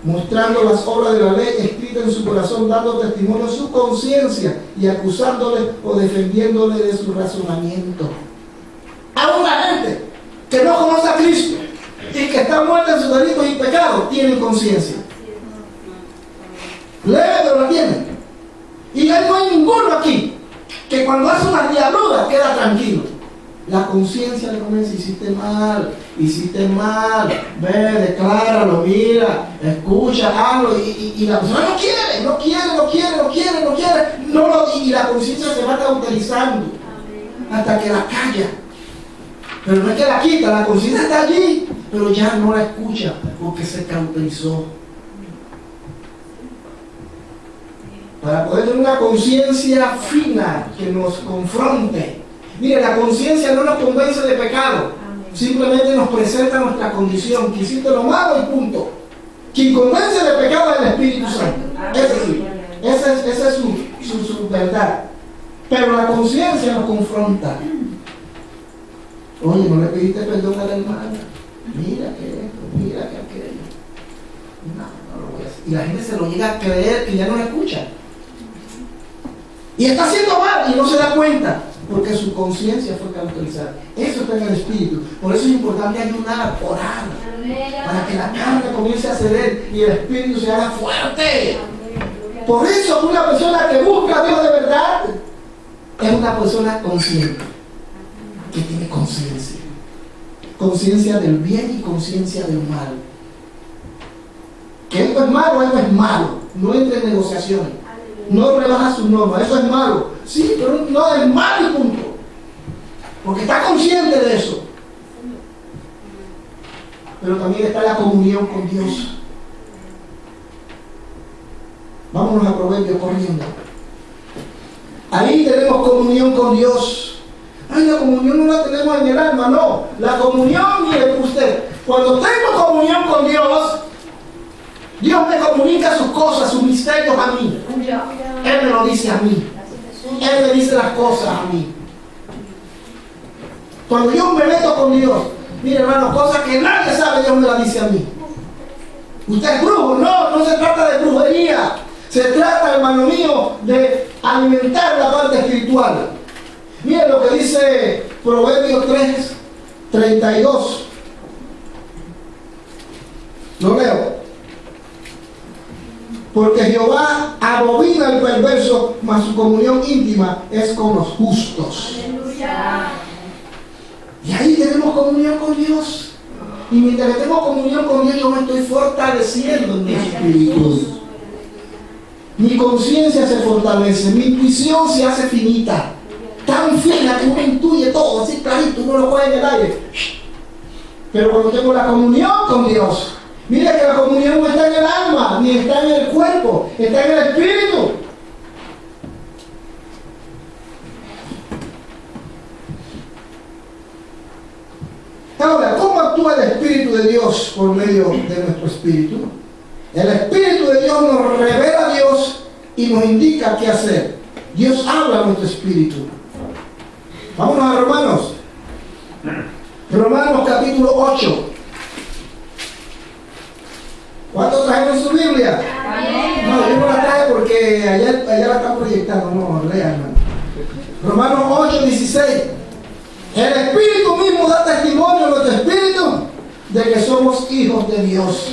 mostrando las obras de la ley escritas en su corazón, dando testimonio de su conciencia y acusándole o defendiéndole de su razonamiento. A una gente que no conoce a Cristo y que está muerta en sus delitos y pecados, tienen conciencia. Leve, pero la tienen. Y ya no hay ninguno aquí que cuando hace una diabluda queda tranquilo. La conciencia le comienza, hiciste mal, ve, decláralo, mira, escucha, hazlo, y la persona no quiere, y la conciencia se va cauterizando hasta que la calla. Pero no es que la quita, la conciencia está allí, pero ya no la escucha porque se cauterizó. Para poder tener una conciencia fina que nos confronte. Mire, la conciencia no nos convence de pecado, simplemente nos presenta nuestra condición, que hiciste lo malo y punto. Quien convence de pecado es el Espíritu Santo. Ese sí, esa es su verdad. Pero la conciencia nos confronta. Oye, no le pediste perdón a la hermana. Mira que esto, mira que aquello. No lo voy a hacer. Y la gente se lo llega a creer y ya no la escucha. Y está haciendo mal y no se da cuenta, porque su conciencia fue cauterizada. Eso está en el espíritu. Por eso es importante ayunar, orar, para que la carne comience a ceder y el espíritu se haga fuerte. Por eso una persona que busca a Dios de verdad es una persona consciente, que tiene conciencia. Conciencia del bien y conciencia del mal. Que esto es malo, esto es malo. No entre en negociaciones. No rebaja sus normas. Eso es malo. Sí, pero no es malo y punto. Porque está consciente de eso. Pero también está la comunión con Dios. Vámonos a Proverbios corriendo. Ahí tenemos comunión con Dios. Ay, la comunión no la tenemos en el alma, no. La comunión, mire usted, cuando tengo comunión con Dios, Dios me comunica sus cosas, sus misterios a mí. Él me lo dice a mí. Él me dice las cosas a mí. Cuando yo me meto con Dios, mire hermano, cosas que nadie sabe, Dios me las dice a mí. ¿Usted es brujo? No se trata de brujería. Se trata, hermano mío, de alimentar la parte espiritual. Miren lo que dice Proverbios 3, 32. Lo leo. Porque Jehová abomina al perverso, mas su comunión íntima es con los justos. Aleluya. Y ahí tenemos comunión con Dios. Y mientras que tengo comunión con Dios, yo me estoy fortaleciendo en mi espíritu. Mi conciencia se fortalece, mi intuición se hace finita. Tan fina que uno intuye todo, así clarito, uno lo coge en el aire. Pero cuando tengo la comunión con Dios, mira que la comunión no está en el alma, ni está en el cuerpo, está en el espíritu. Ahora, ¿cómo actúa el Espíritu de Dios por medio de nuestro espíritu? El Espíritu de Dios nos revela a Dios y nos indica qué hacer. Dios habla a nuestro espíritu. Vámonos a Romanos. Romanos capítulo 8. ¿Cuántos trajeron su Biblia? Amén. No, yo no la traje porque allá la están proyectando. No, lea, hermano. Romanos 8:16. El Espíritu mismo da testimonio a nuestro espíritu de que somos hijos de Dios.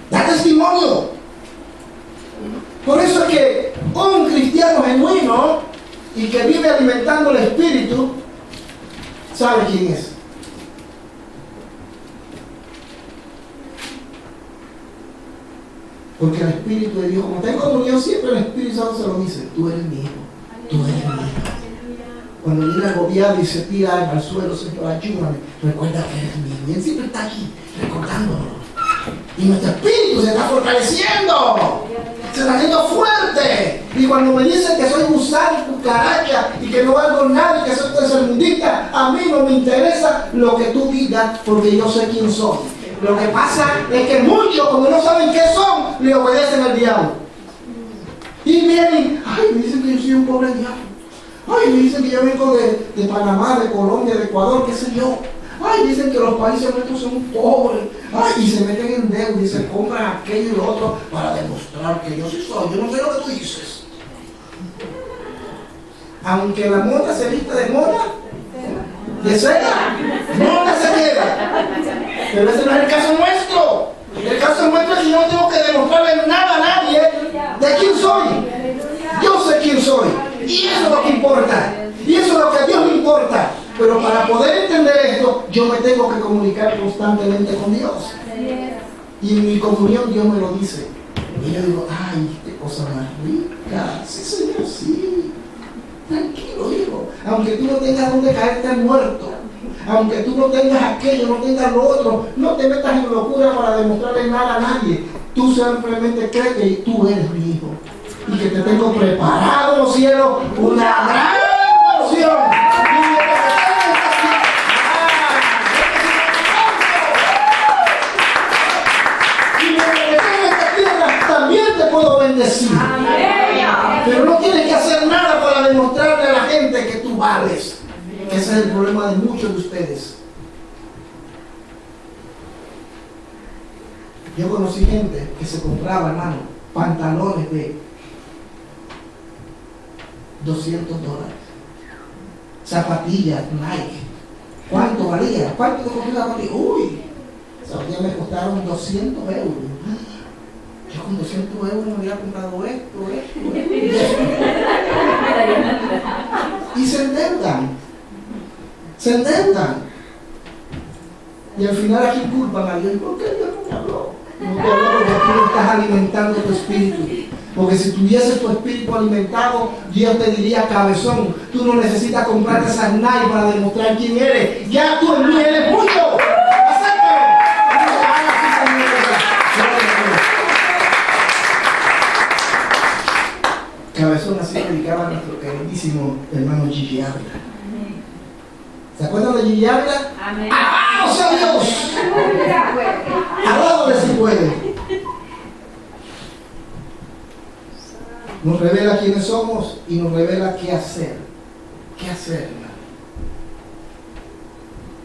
Da testimonio. Por eso es que un cristiano genuino y que vive alimentando el espíritu sabe quién es. Porque el Espíritu de Dios, como está en comunión, siempre el Espíritu Santo se lo dice: tú eres mi hijo, tú eres mi hijo. Cuando viene agobiado y se tira al suelo: Señor, ayúdame, recuerda que eres mi hijo. Y Él siempre está aquí, recordándolo. Y nuestro espíritu se está fortaleciendo, se está haciendo fuerte. Y cuando me dicen que soy gusano, cucaracha, y que no valgo nada, y que soy tercermundista, a mí no me interesa lo que tú digas, porque yo sé quién soy. Lo que pasa es que muchos, como no saben qué son, le obedecen al diablo. Y vienen: ay, me dicen que yo soy un pobre diablo. Ay, me dicen que yo vengo de Panamá, de Colombia, de Ecuador, qué sé yo. Ay, dicen que los países nuestros son pobres. Ay, y se meten en deuda y se compran aquello y lo otro para demostrar que yo sí soy. Yo no sé lo que tú dices. Aunque la mona se vista de mona, de seda, mona se queda. Pero ese no es el caso nuestro. El caso nuestro es que yo no tengo que demostrarle nada a nadie de quién soy. Yo sé quién soy. Y eso es lo que importa. Y eso es lo que a Dios le importa. Pero para poder entender esto, yo me tengo que comunicar constantemente con Dios. Y en mi comunión Dios me lo dice. Y yo digo: ay, qué cosa más rica. Sí, Señor, sí. Tranquilo, hijo. Aunque tú no tengas donde caerte muerto, aunque tú no tengas aquello, no tengas lo otro, no te metas en locura para demostrarle nada a nadie. Tú simplemente crees que tú eres mi hijo y que te tengo preparado en los cielos una gran porción. Y mientras que estés en esta tierra, también te puedo bendecir. Pero no tienes que hacer nada para demostrarle a la gente que tú vales. Que ese es el problema de muchos de ustedes. Yo conocí gente que se compraba, hermano, pantalones de $200, zapatillas Nike. ¿Cuánto valía? ¿Cuánto te costó la zapatilla? Uy, zapatillas me costaron 200 euros. Yo con 200 euros me había comprado esto. Y se endeudan. Se endeudan. Y al final aquí culpan a Dios. ¿Por qué Dios no me habló? No te habló porque tú no estás alimentando tu espíritu. Porque si tuvieses tu espíritu alimentado, Dios te diría: cabezón, tú no necesitas comprarte esas Nike para demostrar quién eres. Ya tú en mí eres mucho. Acéptalo. Cabezón, así predicaba nuestro queridísimo hermano Gigi Ávila. ¿Se acuerdan de Gigi Ávila? Amén. ¡Alabado sea Dios! Alabado si puede. Nos revela quiénes somos y nos revela qué hacer. ¿Qué hacer, hermano?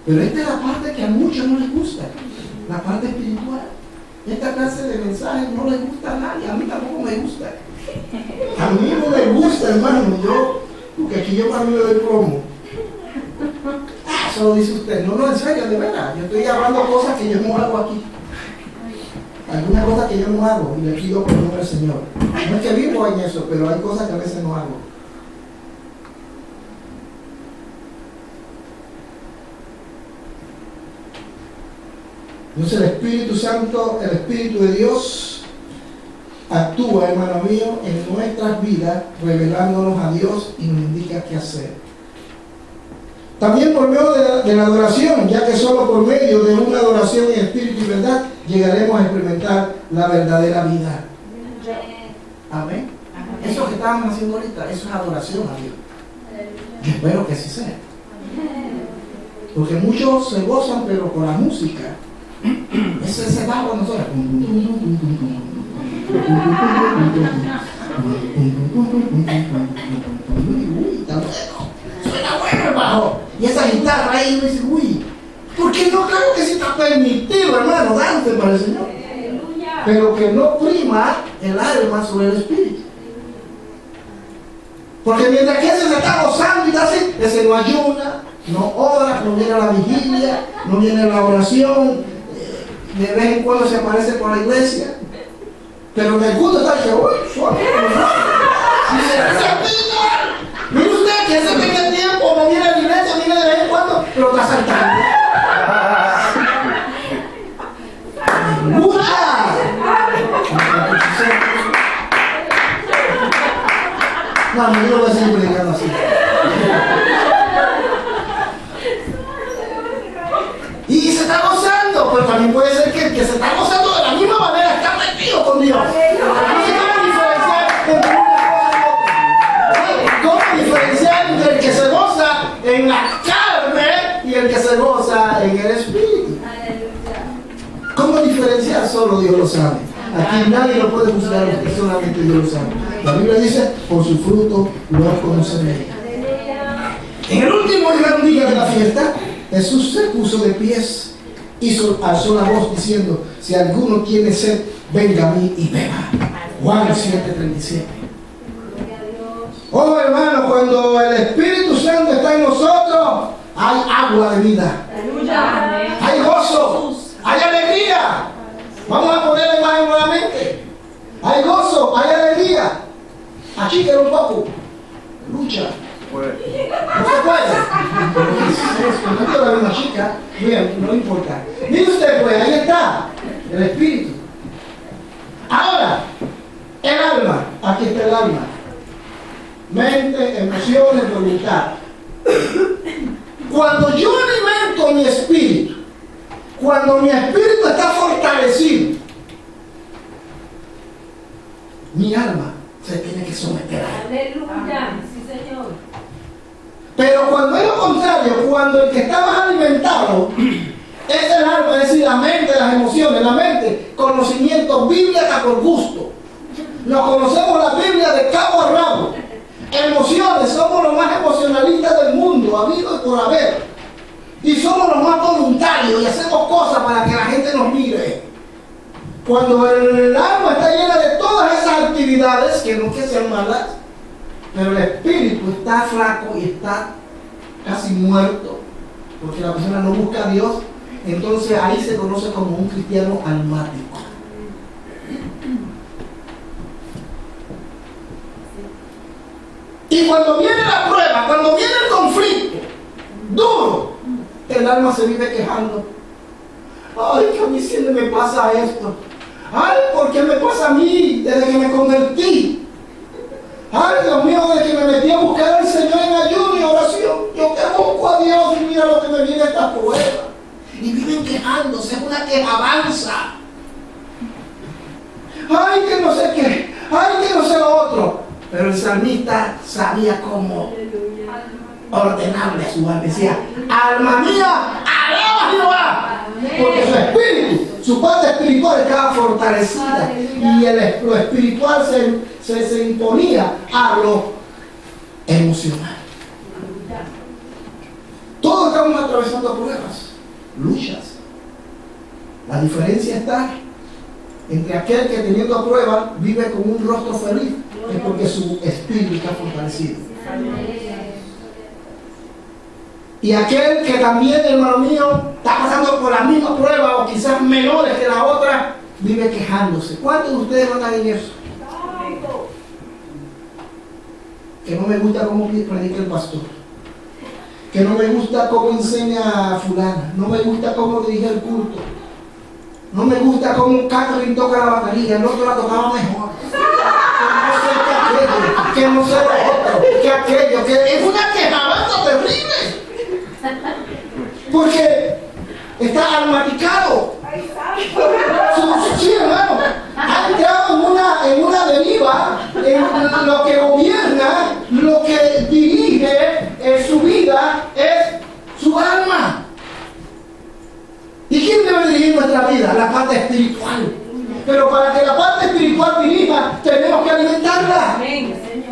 Pero esta es la parte que a muchos no les gusta, la parte espiritual. Esta clase de mensajes no les gusta a nadie, a mí tampoco me gusta. A mí no me gusta, hermano, porque aquí yo para mí le doy plomo. Eso lo dice usted. No, en serio, de verdad. Yo estoy hablando cosas que yo no hago aquí. Algunas cosas que yo no hago y le pido por el nombre del Señor. No es que vivo en eso, pero hay cosas que a veces no hago. Entonces el Espíritu Santo, el Espíritu de Dios, actúa, hermano mío, en nuestras vidas, revelándonos a Dios y nos indica qué hacer. También por medio de la adoración, ya que solo por medio de una adoración en espíritu y verdad llegaremos a experimentar la verdadera vida. Amén. Eso que estábamos haciendo ahorita, eso es adoración a Dios. Yo espero que así sea. Porque muchos se gozan, pero con la música. Ese bajo nosotros. Uy, está bueno. Suena bueno el bajo. Y esa guitarra ahí, uno dice: uy, porque no creo que sí está permitido, hermano, dance para el Señor. pero que no prima el alma sobre el espíritu. Porque mientras que ese se está gozando y está así, ese no ayuna, no ora, no viene a la vigilia, no viene a la oración, de vez en cuando se aparece por la iglesia, pero en el culto está que, uy, suave. Mire usted que ese tenga tiempo, no viene a la iglesia, viene de vez en cuando, pero está saltando. ¡Lucha! No, yo no voy a seguir predicando así. Y se está gozando, pero también puede ser que el que se está gozando de la misma manera está metido con Dios. No sé cómo diferenciar entre una cosa y otra. ¿Cómo diferenciar entre el que se goza en la carne y el que se goza en el espíritu? ¿Cómo diferenciar? Solo Dios lo sabe. Aquí nadie lo puede juzgar, solamente Dios lo sabe. La Biblia dice, por su fruto los conoceréis. En el último gran día de la fiesta, Jesús se puso de pies y alzó la voz diciendo, si alguno tiene sed, venga a mí y beba. Juan 7:37. Oh hermano, cuando el Espíritu Santo está en nosotros, hay agua de vida. Hay gozo, hay alegría. Vamos a poner la imagen nuevamente. Hay gozo, hay alegría. Achíquenlo un poco. Lucha. No se puede. No quiero ver una chica. Bien, no importa. Mire usted, pues, ahí está. El espíritu. Ahora, el alma. Aquí está el alma. Mente, emociones, voluntad. Cuando yo alimento mi espíritu, cuando mi espíritu está fortalecido, mi alma se tiene que someter a él. Aleluya, sí Señor. Pero cuando es lo contrario, cuando el que está más alimentado es el alma, es decir, la mente, las emociones, la mente, conocimiento, Biblia hasta por gusto. Nos conocemos la Biblia de cabo a rabo. Emociones, somos los más emocionalistas del mundo, habido y por haber. Y somos los más voluntarios y hacemos cosas para que la gente nos mire. Cuando el alma está llena de todas esas actividades, que no que sean malas, pero el espíritu está flaco y está casi muerto, porque la persona no busca a Dios, entonces ahí se conoce como un cristiano almático. Y cuando viene la prueba, cuando viene el conflicto duro, el alma se vive quejando. Ay, que a mí siempre me pasa esto. Ay, ¿por qué me pasa a mí desde que me convertí? Ay, Dios mío, desde que me metí a buscar al Señor en ayuno y oración. Yo que busco a Dios y mira lo que me viene esta prueba. Y viven quejándose, es una quejabanza. Ay, que no sé qué. Ay, que no sé lo otro. Pero el salmista sabía cómo ordenarle a su alma. Decía, alma mía, alaba a Jehová. Porque su espíritu, su parte espiritual estaba fortalecida. Y lo espiritual se imponía a lo emocional. Todos estamos atravesando pruebas, luchas. La diferencia está entre aquel que teniendo pruebas vive con un rostro feliz, es porque su espíritu está fortalecido. Y aquel que también, hermano mío, está pasando por la misma prueba o quizás menores que la otra, vive quejándose. ¿Cuántos de ustedes no están en eso? Que no me gusta cómo predica el pastor, que no me gusta cómo enseña a fulana, no me gusta cómo dirige el culto, no me gusta cómo Catherine toca la batería, el otro la tocaba mejor, que no sé lo otro, que aquello, que es una quejabanza terrible, porque está almaticado. Sí, hermano, ha entrado en una deriva en lo que gobierna, lo que dirige su vida es su alma. ¿Y quién debe dirigir nuestra vida? La parte espiritual. Pero para que la parte espiritual dirija, tenemos que alimentarla,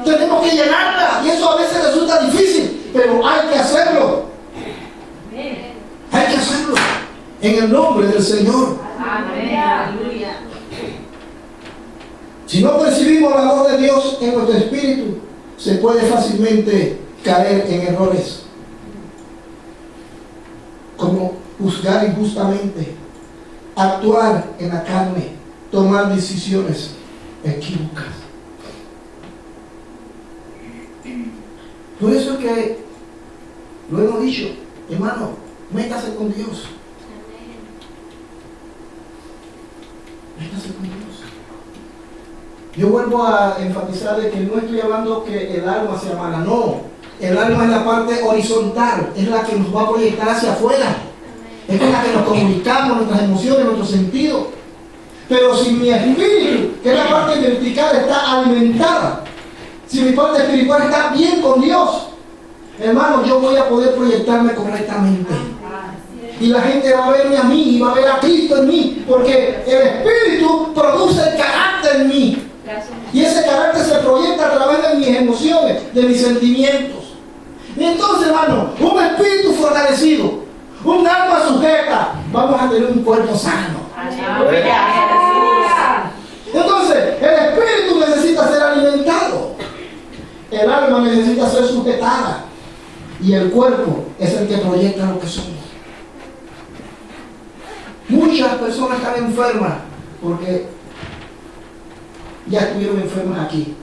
tenemos que llenarla, y eso a veces resulta difícil, pero hay que hacerlo. Hay que hacerlo en el nombre del Señor. Amén. Aleluya. Si no percibimos la voz de Dios en nuestro espíritu, se puede fácilmente caer en errores como juzgar injustamente, actuar en la carne, tomar decisiones equívocas. Por eso es que lo hemos dicho, hermano, métase con Dios. Métase con Dios. Yo vuelvo a enfatizar de que no estoy hablando que el alma sea mala, no. El alma es la parte horizontal, es la que nos va a proyectar hacia afuera. Es con la que nos comunicamos, nuestras emociones, nuestros sentidos. Pero si mi espíritu, que es la parte vertical, está alimentada, si mi parte espiritual está bien con Dios, hermano, yo voy a poder proyectarme correctamente. Y la gente va a verme a mí y va a ver a Cristo en mí, porque el Espíritu produce el carácter en mí. Y ese carácter se proyecta a través de mis emociones, de mis sentimientos. Y entonces, hermano, un espíritu fortalecido, un alma sujeta, vamos a tener un cuerpo sano. Entonces, el espíritu necesita ser alimentado, el alma necesita ser sujetada, y el cuerpo es el que proyecta lo que somos. Muchas personas están enfermas porque ya estuvieron enfermas aquí.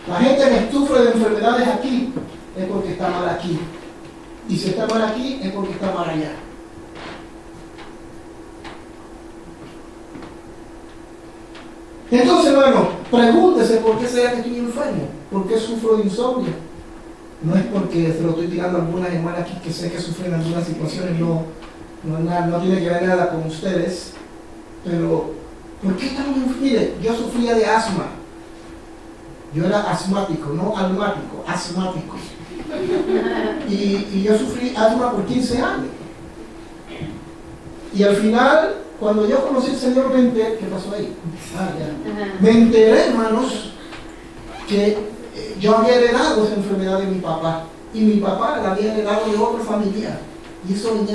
La gente que sufre de enfermedades aquí es porque está mal aquí. Y si está mal aquí es porque está mal allá. Entonces, hermano, pregúntese por qué será que estoy enfermo, por qué sufro de insomnio. No es porque se lo estoy tirando a algunas hermanas aquí que sé que sufren algunas situaciones, no tiene que ver nada con ustedes. Pero, ¿por qué estamos enfermos? Mire, yo sufría de asma. Yo era asmático, no almático, asmático. Y yo sufrí asma por 15 años. Y al final, cuando yo conocí al Señor, me enteré, ¿qué pasó ahí? Me enteré, hermanos, que yo había heredado esa enfermedad de mi papá. Y mi papá la había heredado de otro familiar. Y eso venía